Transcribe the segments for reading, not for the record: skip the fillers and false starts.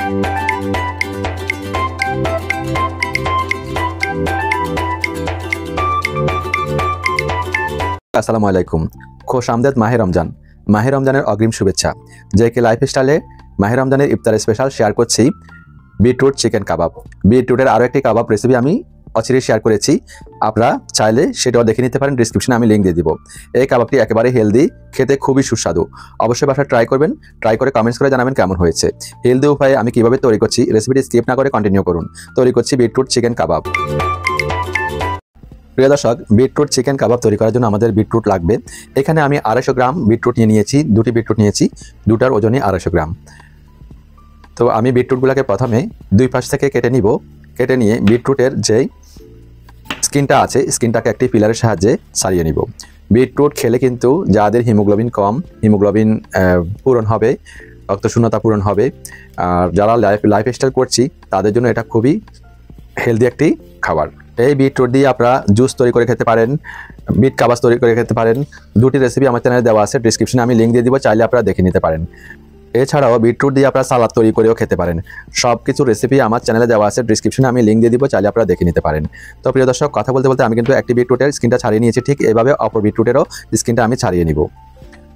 আসসালামু আলাইকুম। খোশ আমদেদ মাহে রমজান। মাহে রমজানের অগ্রিম শুভেচ্ছা। জেকে লাইফস্টাইলে মাহে রমজানের ইফতার স্পেশাল শেয়ার করছি বিটরুট চিকেন কাবাব। বিটরুটের আরও একটি কাবাব রেসিপি আমি অচিরেই শেয়ার করেছি, আপনারা চাইলে সেটাও দেখে নিতে পারেন, ডিসক্রিপশনে আমি লিঙ্ক দিয়ে দিব। এই কাবাবটি একেবারে হেলদি, খেতে খুবই সুস্বাদু। অবশ্যই বাসায় ট্রাই করবেন, ট্রাই করে কমেন্টস করে জানাবেন কেমন হয়েছে। হেলদি উপায়ে আমি কিভাবে তৈরি করছি রেসিপিটি স্কিপ না করে কন্টিনিউ করুন। তৈরি করছি বিটরুট চিকেন কাবাব। প্রিয় দর্শক, বিটরুট চিকেন কাবাব তৈরি করার জন্য আমাদের বিটরুট লাগবে। এখানে আমি 250 গ্রাম বিটরুট নিয়েছি, দুটি বিটরুট নিয়েছি, দুটার ওজনই 250 গ্রাম। তো আমি বিটরুটগুলোকে প্রথমে দুই পাশ থেকে কেটে নিব। কেটে নিয়ে বিটরুটের যে স্কিনটা আছে, স্কিনটাকে একটি পিলারের সাহায্যে ছাড়িয়ে নিব। বিটরুট খেলে কিন্তু যাদের হিমোগ্লোবিন কম, হিমোগ্লোবিন পূরণ হবে, রক্তশূন্যতা পূরণ হবে। আর যারা লাইফস্টাইল করছি তাদের জন্য এটা খুবই হেলদি একটি খাবার। এই বিটরুট দিয়ে আপনারা জুস তৈরি করে খেতে পারেন, বিট কাবাব তৈরি করে খেতে পারেন। দুটি রেসিপি আমার চ্যানেলে দেওয়া আছে, ডিসক্রিপশনে আমি লিঙ্ক দিয়ে দিব, চাইলে আপনারা দেখে নিতে পারেন। এছাড়াও বিটরুট দিয়ে আপনারা সালাদ তৈরি করেও খেতে পারেন। সব কিছু রেসিপি আমার চ্যানেলে দেওয়া আছে, ডিসক্রিপশনে আমি লিঙ্ক দিয়ে দিব, চাইলে আপনারা দেখে নিতে পারেন। তো প্রিয় দর্শক, কথা বলতে বলতে আমি কিন্তু একটি বিটরুটের স্কিনটা ছাড়িয়ে নিয়েছি, ঠিক এভাবে অপর বিটরুটেরও স্কিনটা আমি ছাড়িয়ে নিব।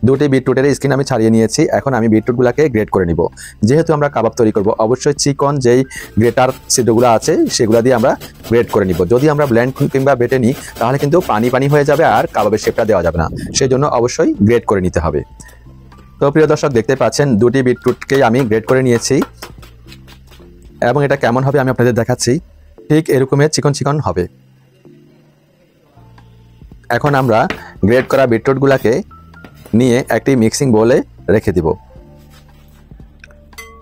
দুটি বিটরুটের স্কিন আমি ছাড়িয়ে নিয়েছি। এখন আমি বিটরুটগুলোকে গ্রেট করে নিব। যেহেতু আমরা কাবাব তৈরি করব, অবশ্যই চিকন যেই গ্রেটার ছিদ্রগুলো আছে সেগুলো দিয়ে আমরা গ্রেট করে নিব। যদি আমরা ব্লেন্ড কিংবা বেটে নিই তাহলে কিন্তু পানি পানি হয়ে যাবে আর কাবাবের শেপটা দেওয়া যাবে না, সেই জন্য অবশ্যই গ্রেট করে নিতে হবে। তো প্রিয় দর্শক, দেখতে পাচ্ছেন দুটি বিটরুটকেই আমি গ্রেট করে নিয়েছি এবং এটা কেমন হবে আমি আপনাদের দেখাচ্ছি। ঠিক এরকমের চিকন চিকন হবে। এখন আমরা গ্রেট করা বিটরুটগুলোকে নিয়ে একটি মিক্সিং বোলে রেখে দিব।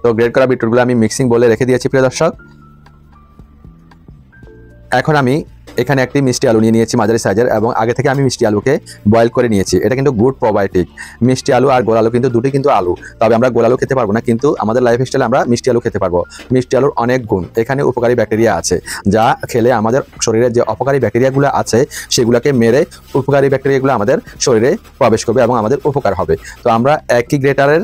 তো গ্রেট করা বিটরুটগুলো আমি মিক্সিং বোলে রেখে দিয়েছি প্রিয় দর্শক। এখন আমি এখানে একটি মিষ্টি আলু নিয়ে নিয়েছি মাঝারি সাইজের, এবং আগে থেকে আমি মিষ্টি আলুকে বয়েল করে নিয়েছি। এটা কিন্তু গুড প্রোবায়োটিক। মিষ্টি আলু আর গোল আলু কিন্তু দুটি কিন্তু আলু, তবে আমরা গোল আলু খেতে পারবো না, কিন্তু আমাদের লাইফস্টাইলে আমরা মিষ্টি আলু খেতে পারবো। মিষ্টি আলুর অনেক গুণ, এখানে উপকারী ব্যাকটেরিয়া আছে, যা খেলে আমাদের শরীরে যে অপকারী ব্যাকটেরিয়াগুলো আছে সেগুলোকে মেরে উপকারী ব্যাকটেরিয়াগুলো আমাদের শরীরে প্রবেশ করবে এবং আমাদের উপকার হবে। তো আমরা একই গ্রেটারের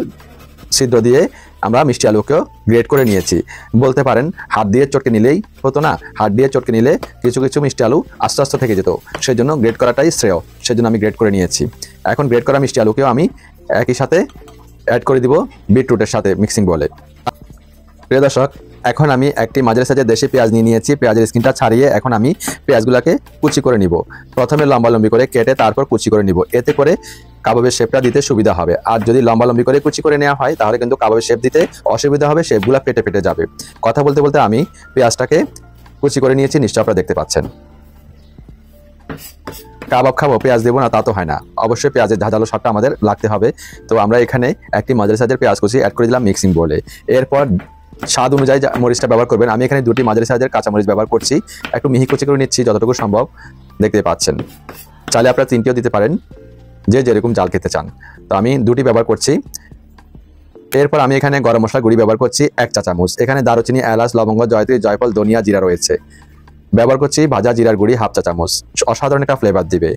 ছিদ্র দিয়ে আমরা মিষ্টি আলুকেও গ্রেট করে নিয়েছি। বলতে পারেন হাত দিয়ে চটকে নিলেই হতো না, হাত দিয়ে চটকে নিলে কিছু কিছু মিষ্টি আলু আস্তে আস্তে থেকে যেত, সেই জন্য গ্রেট করাটাই শ্রেয়, সেই জন্য আমি গ্রেট করে নিয়েছি। এখন গ্রেট করা মিষ্টি আলুকেও আমি একই সাথে অ্যাড করে দিব বিটরুটের সাথে মিক্সিং বলে। প্রিয় দর্শক, এখন আমি একটি মাঝারি সাইজের দেশি পেঁয়াজ নিয়ে নিয়েছি। পেঁয়াজের স্কিনটা ছাড়িয়ে এখন আমি পেঁয়াজগুলোকে কুচি করে নিব। প্রথমে লম্বালম্বি করে কেটে তারপর কুচি করে নিব, এতে করে কাবাবের শেপটা দিতে সুবিধা হবে। আর যদি লম্বালম্বি করে কুচি করে নেওয়া হয় তাহলে কিন্তু কাবাবের শেপ দিতে অসুবিধা হবে, শেপগুলো ফেটে ফেটে যাবে। কথা বলতে বলতে আমি পেঁয়াজটাকে কুচি করে নিয়েছি, নিশ্চয় আপনারা দেখতে পাচ্ছেন। কাবাব খাবো পেঁয়াজ দেবো না তা তো হয় না, অবশ্যই পেঁয়াজের ঝাঁঝালো স্বাদটা আমাদের লাগতে হবে। তো আমরা এখানে একটি মাঝারি সাইজের পেঁয়াজ কুচি অ্যাড করে দিলাম মিক্সিং বলে। এরপর স্বাদ অনুযায়ী মরিচটা ব্যবহার করবেন। আমি এখানে দুটি মাঝারি সাইজের কাঁচামরিচ ব্যবহার করছি, একটু মিহি কুচি করে নিচ্ছি যতটুকু সম্ভব, দেখতে পাচ্ছেন। চাইলে আপনারা 3টিও দিতে পারেন, যে যেরকম জাল খেতে চান। তো আমি দুটি ব্যবহার করছি। এরপর আমি এখানে গরম মশলা গুঁড়ি ব্যবহার করছি 1 চা চামচ। এখানে দারুচিনি, এলাচ, লবঙ্গ, জয়ত্রী, জয়ফল, ধনিয়া, জিরা রয়েছে। ব্যবহার করছি ভাজা জিরার গুঁড়ি 1/2 চা চামচ, অসাধারণ একটা ফ্লেভার দিবে।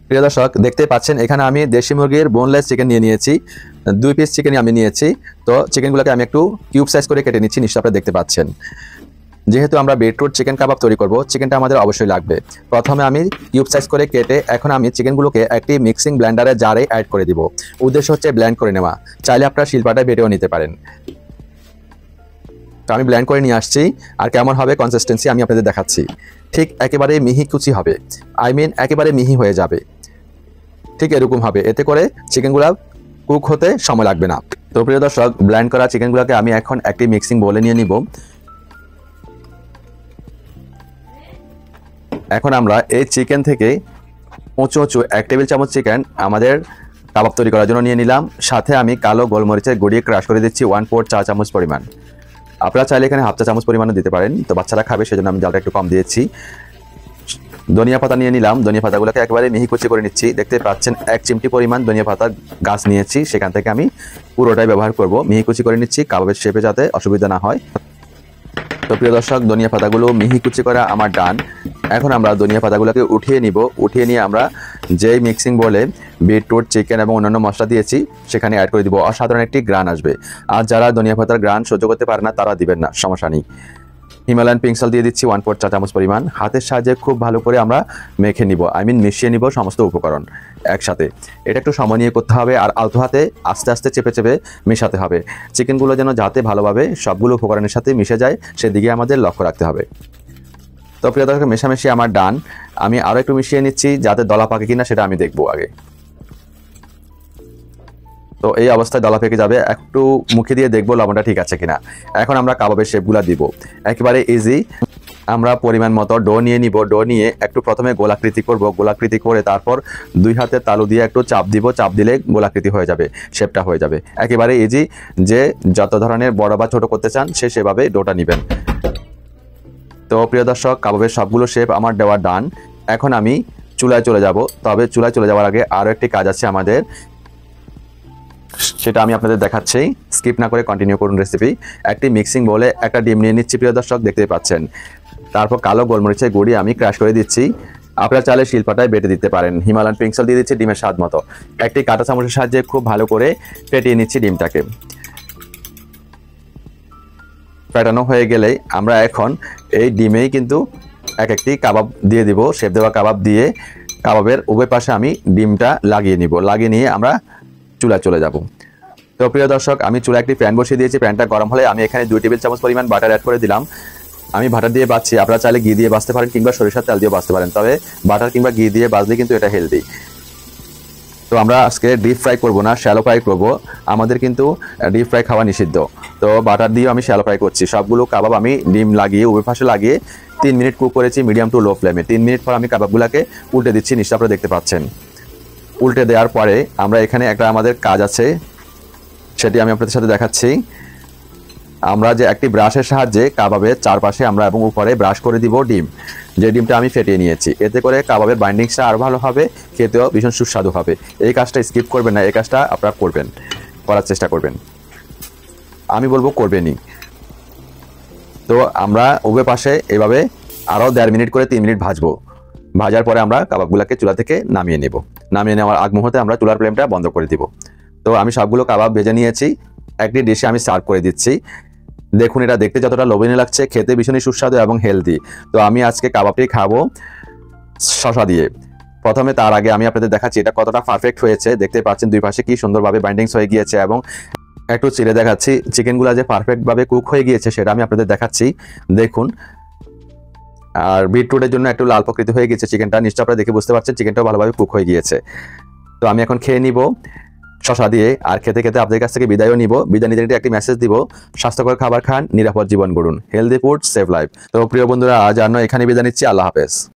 প্রিয় দর্শক, দেখতে পাচ্ছেন এখানে আমি দেশি মুরগির বোনলেস চিকেন নিয়ে নিয়েছি, 2 পিস চিকেনই আমি নিয়েছি। তো চিকেনগুলোকে আমি একটু কিউব সাইজ করে কেটে নিচ্ছি, নিশ্চয়ই আপনারা দেখতে পাচ্ছেন। যেহেতু আমরা বিটরুট চিকেন কাবাব তৈরি করব, চিকেনটা আমাদের অবশ্যই লাগবে। প্রথমে আমি কিউব সাইজ করে কেটে এখন আমি চিকেনগুলোকে একটি মিক্সিং ব্লেন্ডারে জারে অ্যাড করে দিব। উদ্দেশ্য হচ্ছে ব্লেন্ড করে নেওয়া, চাইলে আপনারা শিলপাটায় বেটেও নিতে পারেন। তো আমি ব্লেন্ড করে নিয়ে আসছি, আর কেমন হবে কনসিস্টেন্সি আমি আপনাদের দেখাচ্ছি। ঠিক একেবারে মিহি কুচি হবে, একেবারে মিহি হয়ে যাবে, ঠিক এরকম হবে। এতে করে চিকেনগুলো কুক হতে সময় লাগবে না। তো প্রিয় দর্শক, ব্লেন্ড করা চিকেনগুলোকে আমি এখন একটি মিক্সিং বোলে নিয়ে নিব। এখন আমরা এই চিকেন থেকে উঁচু 1 টেবিল চামচ চিকেন আমাদের কাবাব তৈরি করার জন্য নিয়ে নিলাম। সাথে আমি কালো গোলমরিচের গুঁড়ি ক্রাশ করে দিচ্ছি 1/4 চা চামচ পরিমাণ। আপনারা চাইলে এখানে 1/2 চা চামচ পরিমাণে দিতে পারেন, তো বাচ্চারা খাবে সেজন্য আমি জালটা একটু কম দিয়েছি। ধনিয়া পাতা নিয়ে নিলাম, ধনিয়া পাতাগুলোকে একেবারে মিহি কুচি করে নিচ্ছি। দেখতে পাচ্ছেন 1 চিমটি পরিমাণ ধনিয়া পাতার গাছ নিয়েছি, সেখান থেকে আমি পুরোটাই ব্যবহার করব। মিহি কুচি করে নিচ্ছি কাবাবের শেপে যাতে অসুবিধা না হয়। তো প্রিয় দর্শক, ধনিয়া পাতাগুলো মিহি কুচি করা আমার ডান। এখন আমরা ধনিয়া পাতাগুলোকে উঠিয়ে নিব। উঠিয়ে নিয়ে আমরা যেই মিক্সিং বলে বিটরুট, চিকেন এবং অন্যান্য মশলা দিয়েছি সেখানে অ্যাড করে দিব। অসাধারণ একটি গ্রান আসবে। আর যারা ধনিয়া পাতার গ্রান সহ্য করতে পারে না তারা দিবেন না, সমস্যা নেই। হিমালয়ান পিঙ্ক সল্ট দিয়ে দিচ্ছি 1/4 চা চামচ পরিমাণ। হাতের সাহায্যে খুব ভালো করে আমরা মেখে নিব, মিশিয়ে নিব সমস্ত উপকরণ একসাথে। এটা একটু সময় নিয়ে করতে হবে আর আলতো হাতে আস্তে আস্তে চেপে চেপে মেশাতে হবে। চিকেনগুলো যেন যাতে ভালোভাবে সবগুলো উপকরণের সাথে মিশে যায় সেদিকে আমাদের লক্ষ্য রাখতে হবে। তো প্রিয় দর্শক, মেশামেশি আমার ডান। আমি আরও একটু মিশিয়ে নিচ্ছি যাতে দলা পাকে কিনা সেটা আমি দেখবো আগে। তো এই অবস্থায় দলা পেকে যাবে, একটু মুখে দিয়ে দেখবো লবণটা ঠিক আছে কিনা। এখন আমরা কাবাবের শেপগুলো দিব, একেবারে ইজি। আমরা পরিমাণ মতো ডো নিয়ে নিব। ডো নিয়ে একটু প্রথমে গোলাকৃতি করব। গোলাকৃতি করে তারপর 2 হাতের তালু দিয়ে একটু চাপ দিব। চাপ দিলে গোলাকৃতি হয়ে যাবে, শেপটা হয়ে যাবে। একেবারে ইজি, যে যত ধরনের বড় বা ছোট করতে চান সে সেভাবে ডোটা নেবেন। তো প্রিয় দর্শক, কাবাবের সবগুলো শেপ আমার দেওয়া ডান। এখন আমি চুলায় চলে যাব। তবে চুলায় চলে যাওয়ার আগে আরও একটি কাজ আছে আমাদের, সেটা আমি আপনাদের দেখাচ্ছি। স্কিপ না করে কন্টিনিউ করুন রেসিপি। একটি মিক্সিং বলে একটা ডিম নিয়ে নিচ্ছি প্রিয় দর্শক, দেখতে পাচ্ছেন। তারপর কালো গোলমরিচের গুঁড়ি আমি ক্রাশ করে দিচ্ছি। আপনারা চাইলে শিলপাটায় বেটে দিতে পারেন। হিমালয়ান পিঙ্ক সল্ট দিয়ে দিচ্ছি ডিমের স্বাদ মতো। একটি কাঁটা চামচের সাহায্যে খুব ভালো করে ফেটিয়ে নিচ্ছি ডিমটাকে। ফেটানো হয়ে গেলেই আমরা এখন এই ডিমেই কিন্তু এক একটি কাবাব দিয়ে দিব। শেপ দেওয়া কাবাব দিয়ে কাবাবের উভয় পাশে আমি ডিমটা লাগিয়ে নিব। লাগিয়ে নিয়ে আমরা চুলায় চলে যাব। তো প্রিয় দর্শক, আমি চুলায় একটি প্যান বসিয়ে দিয়েছি। প্যানটা গরম হলে আমি এখানে 2 টেবিল চামচ পরিমাণ বাটার অ্যাড করে দিলাম। আমি বাটার দিয়ে বাছছি, আপনারা চাইলে ঘি দিয়ে বাছতে পারেন কিংবা সরিষার তেল দিয়ে বাছতে পারেন। তবে বাটার কিংবা ঘি দিয়ে বাছলে কিন্তু এটা হেলদি। তো আমরা আজকে ডিপ ফ্রাই করব না, শ্যালো ফ্রাই করব। আমাদের কিন্তু ডিপ ফ্রাই খাওয়া নিষিদ্ধ। তো বাটার দিয়েও আমি শ্যালো ফ্রাই করছি। সবগুলো কাবাব আমি ডিম লাগিয়ে উভয় পাশে লাগিয়ে 3 মিনিট কুক করেছি মিডিয়াম টু লো ফ্লেমে। 3 মিনিট পর আমি কাবাবগুলোকে উল্টে দিচ্ছি, নিশ্চয়ই আপনারা দেখতে পাচ্ছেন। উল্টে দেওয়ার পরে আমরা এখানে একটা আমাদের কাজ আছে, সেটি আমি আপনাদের সাথে দেখাচ্ছি। আমরা যে একটি ব্রাশের সাহায্যে কাবাবের চারপাশে আমরা এবং উপরে ব্রাশ করে দিব ডিম, যে ডিমটা আমি ফেটিয়ে নিয়েছি। এতে করে কাবাবের বাইন্ডিংসটা আরও ভালো হবে, খেতেও ভীষণ সুস্বাদু হবে। এই কাজটা স্কিপ করবেন না, এই কাজটা আপনারা করবেন, করার চেষ্টা করবেন। আমি বলবো করবেনই। তো আমরা উভয় পাশে এভাবে আরও 1.5 মিনিট করে 3 মিনিট ভাজবো। ভাজার পরে আমরা কাবাবগুলোকে চুলা থেকে নামিয়ে নেব। নামিয়ে নেওয়ার আগ মুহূর্তে আমরা চুলার ফ্লেমটা বন্ধ করে দিব। তো আমি সবগুলো কাবাব ভেজে নিয়েছি, একটি ডিশে আমি সার্ভ করে দিচ্ছি। দেখুন, এটা দেখতে যতটা লোভনীয় লাগছে, খেতে ভীষণই সুস্বাদু এবং হেলদি। তো আমি আজকে কাবাবটি খাবো শসা দিয়ে। প্রথমে তার আগে আমি আপনাদের দেখাচ্ছি এটা কতটা পারফেক্ট হয়েছে। দেখতে পাচ্ছেন 2 পাশে কি সুন্দরভাবে বাইন্ডিংস হয়ে গিয়েছে। এবং একটু চিড়ে দেখাচ্ছি চিকেনগুলো যে পারফেক্টভাবে কুক হয়ে গিয়েছে সেটা আমি আপনাদের দেখাচ্ছি, দেখুন। আর বিটরুটের জন্য একটু লাল প্রকৃতি হয়ে গিয়েছে চিকেনটা, নিশ্চয়ই আপনারা দেখে বুঝতে পারছেন চিকেনটাও ভালোভাবে কুক হয়ে গিয়েছে। তো আমি এখন খেয়ে নিব শসা দিয়ে। আর খেতে খেতে আপনাদের কাছ থেকে বিদায়ও নিব। বিদায় নিতে একটি মেসেজ দিব, স্বাস্থ্যকর খাবার খান, নিরাপদ জীবন গড়ুন। Healthy food save life. তো প্রিয় বন্ধুরা, আজ এখানে বিদায় নিচ্ছি। আল্লাহ হাফেজ।